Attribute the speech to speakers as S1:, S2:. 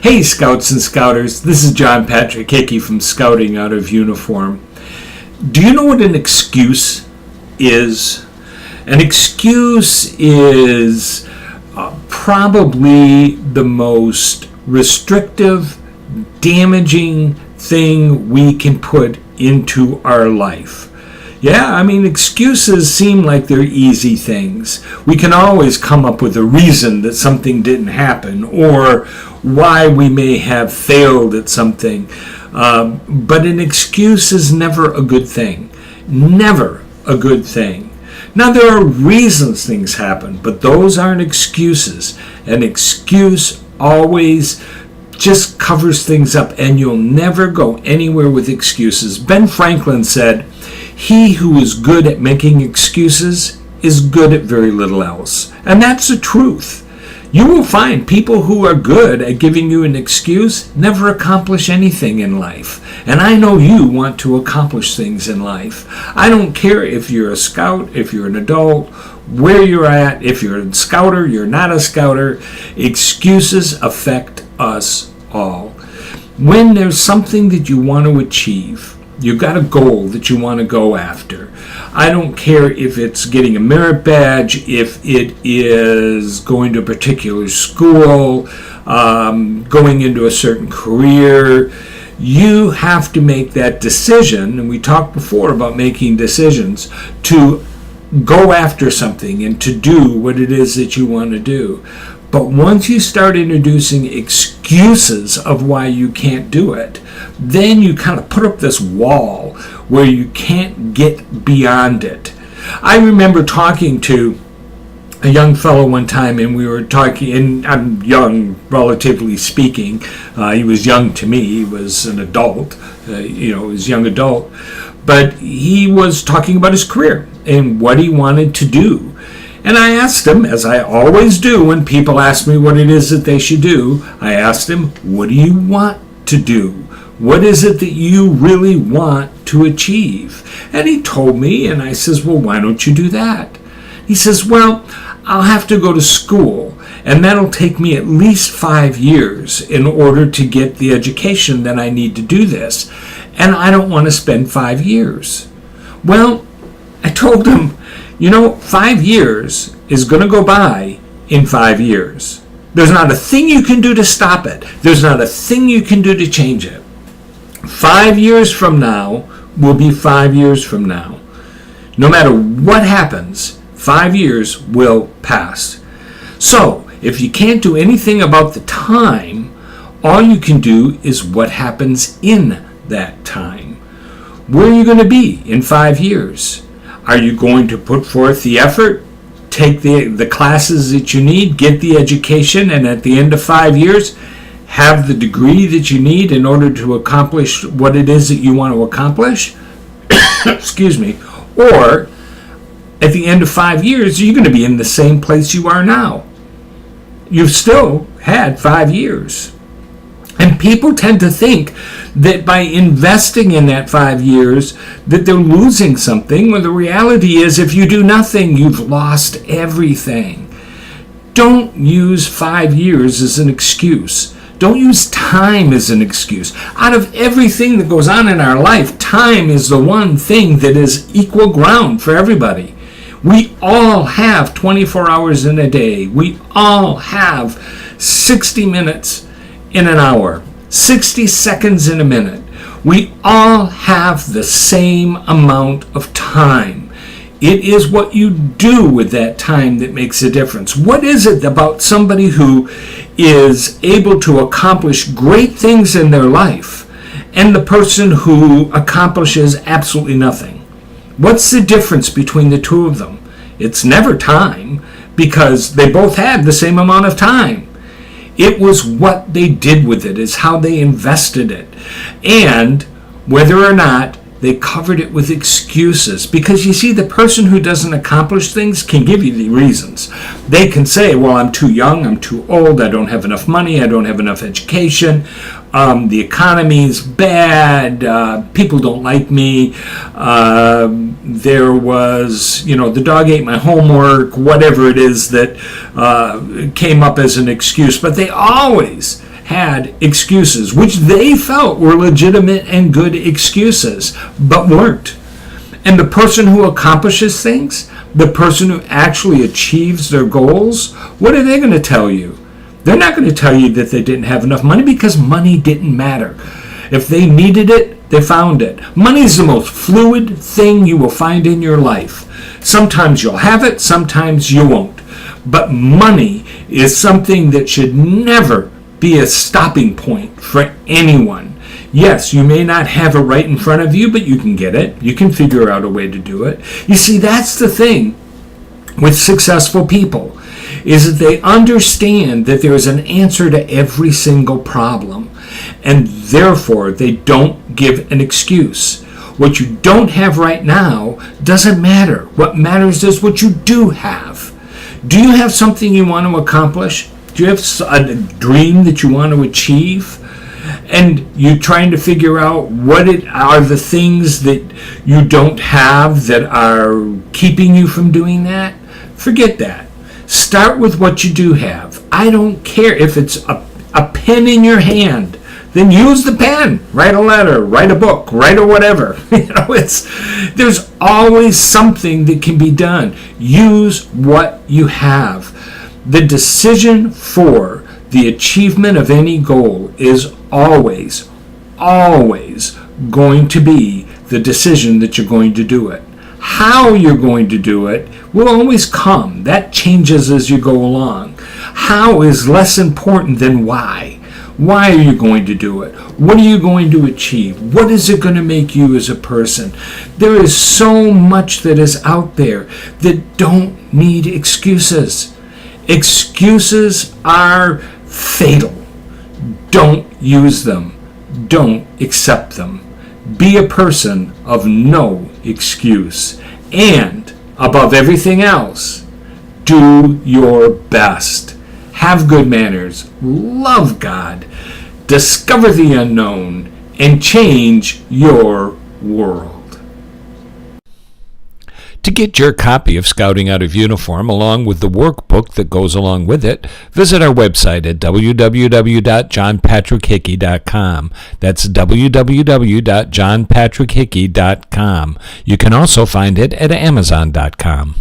S1: Hey Scouts and Scouters, this is John Patrick Hickey from Scouting Out of Uniform. Do you know what an excuse is? An excuse is probably the most restrictive, damaging thing we can put into our life. Yeah, I mean, excuses seem like they're easy things. We can always come up with a reason that something didn't happen or why we may have failed at something. But an excuse is never a good thing. Never a good thing. Now, there are reasons things happen, but those aren't excuses. An excuse always just covers things up, and you'll never go anywhere with excuses. Ben Franklin said, "He who is good at making excuses is good at very little else." And that's the truth. You will find people who are good at giving you an excuse never accomplish anything in life. And I know you want to accomplish things in life. I don't care if you're a scout, if you're an adult, where you're at, if you're a scouter, you're not a scouter. Excuses affect us all. When there's something that you want to achieve, you've got a goal that you want to go after. I don't care if it's getting a merit badge, if it is going to a particular school, going into a certain career. You have to make that decision, and we talked before about making decisions, to go after something and to do what it is that you want to do. But once you start introducing excuses of why you can't do it, then you kind of put up this wall where you can't get beyond it. I remember talking to a young fellow one time, and we were talking, and I'm young, relatively speaking. He was young to me. He was an adult, he was a young adult. But he was talking about his career and what he wanted to do. And I asked him, as I always do when people ask me what it is that they should do, I asked him, what do you want to do? What is it that you really want to achieve? And he told me, and I says, well, why don't you do that? He says, well, I'll have to go to school, and that'll take me at least 5 years in order to get the education that I need to do this. And I don't want to spend 5 years. Well, I told him, 5 years is going to go by in 5 years. There's not a thing you can do to stop it. There's not a thing you can do to change it. 5 years from now will be 5 years from now. No matter what happens, 5 years will pass. So, if you can't do anything about the time, all you can do is what happens in that time. Where are you going to be in 5 years? Are you going to put forth the effort, take the classes that you need, get the education, and at the end of 5 years, have the degree that you need in order to accomplish what it is that you want to accomplish? Excuse me. Or, at the end of 5 years, you're going to be in the same place you are now. You've still had 5 years. And people tend to think that by investing in that 5 years that they're losing something, when the reality is if you do nothing, you've lost everything. Don't use 5 years as an excuse. Don't use time as an excuse. Out of everything that goes on in our life, time is the one thing that is equal ground for everybody. We all have 24 hours in a day. We all have 60 minutes in an hour, 60 seconds in a minute. We all have the same amount of time. It is what you do with that time that makes a difference. What is it about somebody who is able to accomplish great things in their life and the person who accomplishes absolutely nothing? What's the difference between the two of them? It's never time, because they both had the same amount of time. It was what they did with it, is how they invested it. And whether or not they covered it with excuses. Because you see, the person who doesn't accomplish things can give you the reasons. They can say, well, I'm too young, I'm too old, I don't have enough money, I don't have enough education, the economy's bad, people don't like me, there was, the dog ate my homework, whatever it is that came up as an excuse. But they always had excuses, which they felt were legitimate and good excuses, but weren't. And the person who accomplishes things, the person who actually achieves their goals, what are they going to tell you? They're not going to tell you that they didn't have enough money, because money didn't matter. If they needed it, they found it. Money is the most fluid thing you will find in your life. Sometimes you'll have it, sometimes you won't. But money is something that should never be a stopping point for anyone. Yes, you may not have it right in front of you, but you can get it. You can figure out a way to do it. You see, that's the thing with successful people, is that they understand that there is an answer to every single problem, and therefore they don't give an excuse. What you don't have right now doesn't matter. What matters is what you do have. Do you have something you want to accomplish? Do you have a dream that you want to achieve? And you're trying to figure out what are the things that you don't have that are keeping you from doing that? Forget that. Start with what you do have. I don't care if it's a pen in your hand. Then use the pen. Write a letter, write a book, write whatever. There's always something that can be done. Use what you have. The decision for the achievement of any goal is always going to be the decision that you're going to do it. How you're going to do it will always come. That changes as you go along. How is less important than why. Why are you going to do it? What are you going to achieve? What is it going to make you as a person? There is so much that is out there that don't need excuses. Excuses are fatal. Don't use them. Don't accept them. Be a person of no excuse. And, above everything else, do your best. Have good manners. Love God. Discover the unknown. And change your world. To get your copy of Scouting Out of Uniform, along with the workbook that goes along with it, visit our website at www.johnpatrickhickey.com. That's www.johnpatrickhickey.com. You can also find it at amazon.com.